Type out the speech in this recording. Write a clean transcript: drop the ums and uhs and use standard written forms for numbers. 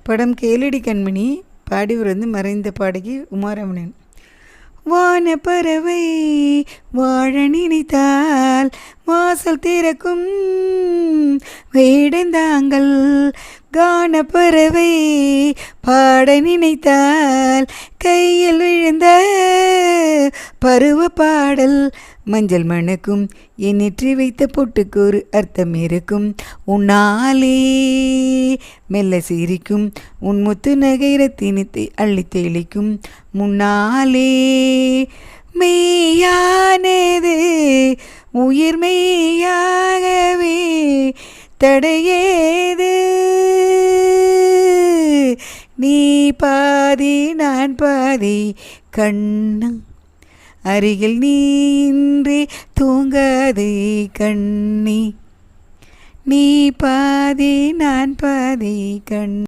படம் கேளடி கண்மணி. பாடியவர் மறைந்த பாடகி உமாரமணன். வானப்பறவை வாழ நினைத்தால் வாசல் திறக்கும் வேடந்தாங்கள். கானப்பறவை பாட நினைத்தால் கையில் விழுந்த பருவ பாடல். மஞ்சள் மணக்கும் என் நெற்றி வைத்த பொட்டுக்கு ஒரு அர்த்தம் இருக்கும். உன்னாலே மெல்ல சிரிக்கும் உன் முத்து நகை ரத்தினத்தை அள்ளி தெளிக்கும். முன்னாலே மெய்யானது உயிர் மெய்யாகவே தடையேது. நீ பாதி நான் பாதி கண்ணு அருகில் நீன்றி தூங்காதே கண்ணி. நீ பாதி நான் பாதி கண்.